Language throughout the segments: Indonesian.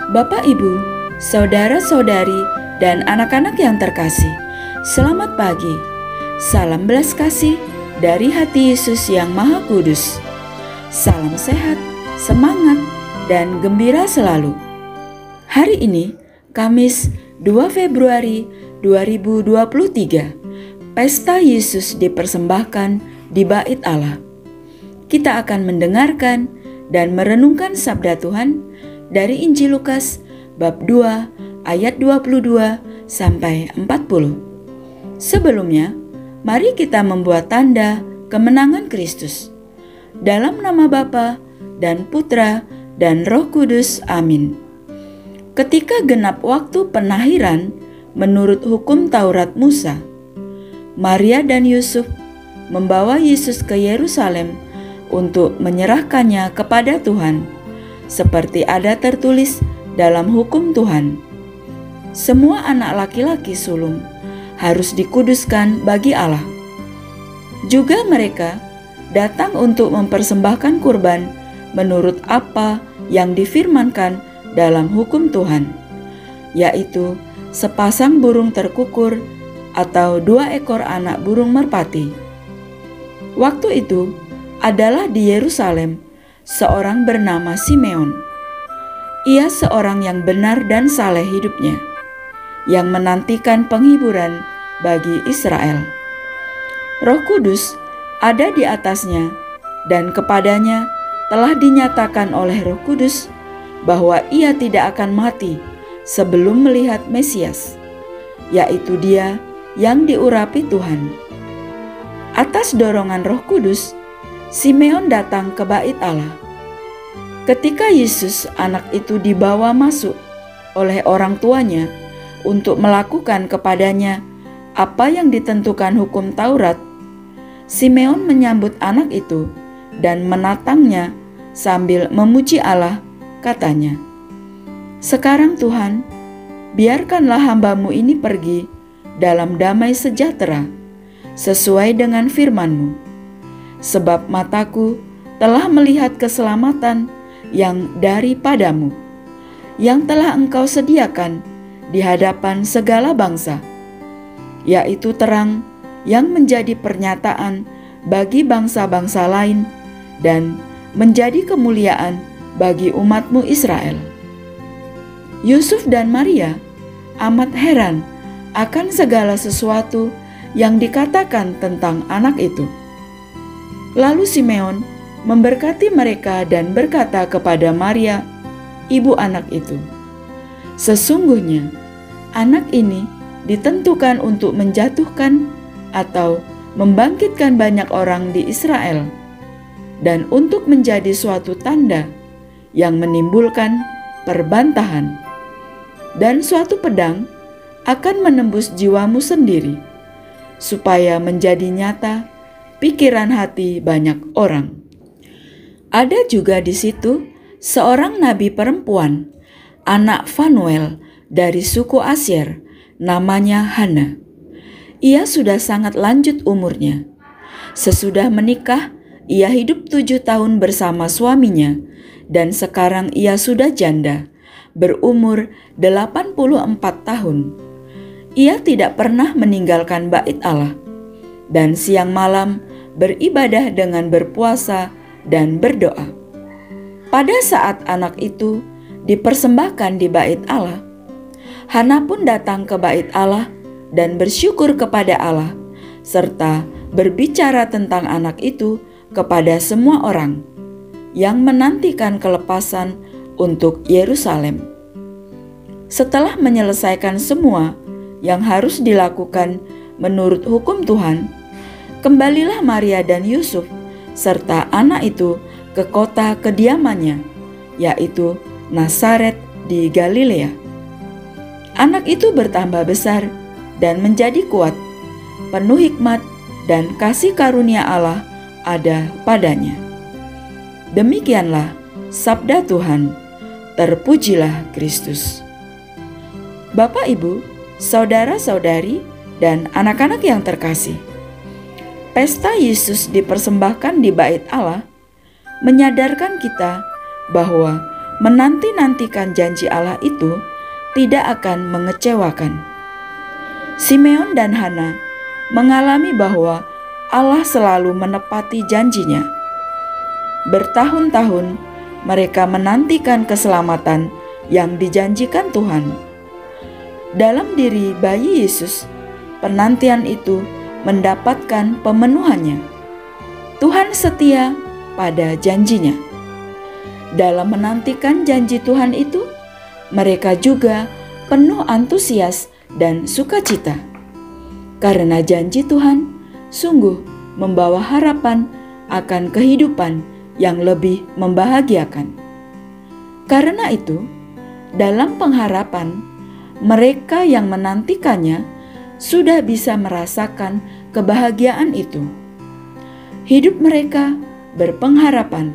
Bapak, Ibu, saudara-saudari, dan anak-anak yang terkasih, selamat pagi. Salam belas kasih dari hati Yesus yang Maha Kudus. Salam sehat, semangat, dan gembira selalu. Hari ini, Kamis 2 Februari 2023, Pesta Yesus dipersembahkan di Bait Allah. Kita akan mendengarkan dan merenungkan sabda Tuhan dari Injil Lukas bab 2 ayat 22 sampai 40. Sebelumnya, mari kita membuat tanda kemenangan Kristus. Dalam nama Bapa dan Putra dan Roh Kudus. Amin. Ketika genap waktu penahiran menurut hukum Taurat Musa, Maria dan Yusuf membawa Yesus ke Yerusalem untuk menyerahkannya kepada Tuhan, seperti ada tertulis dalam hukum Tuhan. Semua anak laki-laki sulung harus dikuduskan bagi Allah. Juga mereka datang untuk mempersembahkan kurban menurut apa yang difirmankan dalam hukum Tuhan, yaitu sepasang burung terkukur atau 2 ekor anak burung merpati. Waktu itu adalah di Yerusalem seorang bernama Simeon. Ia seorang yang benar dan saleh hidupnya, yang menantikan penghiburan bagi Israel. Roh Kudus ada di atasnya, dan kepadanya telah dinyatakan oleh Roh Kudus bahwa ia tidak akan mati sebelum melihat Mesias, yaitu Dia yang diurapi Tuhan. Atas dorongan Roh Kudus, Simeon datang ke Bait Allah. Ketika Yesus anak itu dibawa masuk oleh orang tuanya untuk melakukan kepadanya apa yang ditentukan hukum Taurat, Simeon menyambut anak itu dan menatangnya sambil memuji Allah, katanya, "Sekarang Tuhan, biarkanlah hamba-Mu ini pergi dalam damai sejahtera, sesuai dengan firman-Mu. Sebab mataku telah melihat keselamatan yang daripadamu, yang telah Engkau sediakan di hadapan segala bangsa, yaitu terang yang menjadi pernyataan bagi bangsa-bangsa lain dan menjadi kemuliaan bagi umat-Mu Israel." Yusuf dan Maria amat heran akan segala sesuatu yang dikatakan tentang anak itu. Lalu Simeon memberkati mereka dan berkata kepada Maria, ibu anak itu, "Sesungguhnya anak ini ditentukan untuk menjatuhkan atau membangkitkan banyak orang di Israel, dan untuk menjadi suatu tanda yang menimbulkan perbantahan, dan suatu pedang akan menembus jiwamu sendiri, supaya menjadi nyata pikiran hati banyak orang." Ada juga di situ seorang nabi perempuan, anak Fanuel dari suku Asyer, namanya Hana. Ia sudah sangat lanjut umurnya. Sesudah menikah, ia hidup 7 tahun bersama suaminya, dan sekarang ia sudah janda, berumur 84 tahun. Ia tidak pernah meninggalkan Bait Allah, dan siang malam beribadah dengan berpuasa dan berdoa. Pada saat anak itu dipersembahkan di Bait Allah, Hana pun datang ke Bait Allah dan bersyukur kepada Allah, serta berbicara tentang anak itu kepada semua orang yang menantikan kelepasan untuk Yerusalem. Setelah menyelesaikan semua yang harus dilakukan menurut hukum Tuhan, kembalilah Maria dan Yusuf serta anak itu ke kota kediamannya, yaitu Nazaret di Galilea. Anak itu bertambah besar dan menjadi kuat, penuh hikmat dan kasih karunia Allah ada padanya. Demikianlah sabda Tuhan. Terpujilah Kristus. Bapak, Ibu, saudara-saudari, dan anak-anak yang terkasih, Pesta Yesus dipersembahkan di Bait Allah menyadarkan kita bahwa menanti-nantikan janji Allah itu tidak akan mengecewakan. Simeon dan Hana mengalami bahwa Allah selalu menepati janjinya. Bertahun-tahun mereka menantikan keselamatan yang dijanjikan Tuhan. Dalam diri bayi Yesus, penantian itu mendapatkan pemenuhannya. Tuhan setia pada janjinya. Dalam menantikan janji Tuhan itu, mereka juga penuh antusias dan sukacita. Karena janji Tuhan sungguh membawa harapan akan kehidupan yang lebih membahagiakan. Karena itu, dalam pengharapan, mereka yang menantikannya sudah bisa merasakan kebahagiaan itu. Hidup mereka berpengharapan,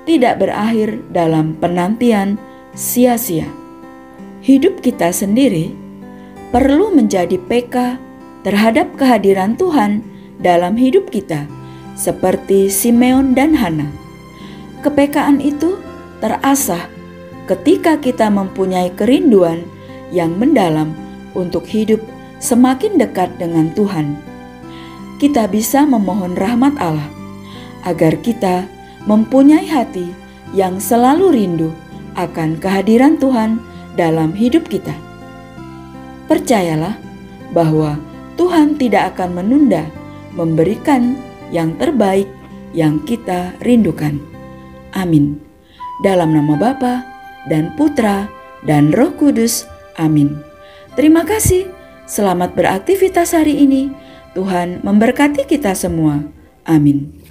tidak berakhir dalam penantian sia-sia. Hidup kita sendiri perlu menjadi peka terhadap kehadiran Tuhan dalam hidup kita, seperti Simeon dan Hana. Kepekaan itu terasah ketika kita mempunyai kerinduan yang mendalam untuk hidup semakin dekat dengan Tuhan. Kita bisa memohon rahmat Allah agar kita mempunyai hati yang selalu rindu akan kehadiran Tuhan dalam hidup kita. Percayalah bahwa Tuhan tidak akan menunda memberikan yang terbaik yang kita rindukan. Amin. Dalam nama Bapa dan Putra dan Roh Kudus. Amin. Terima kasih. Selamat beraktivitas hari ini. Tuhan memberkati kita semua. Amin.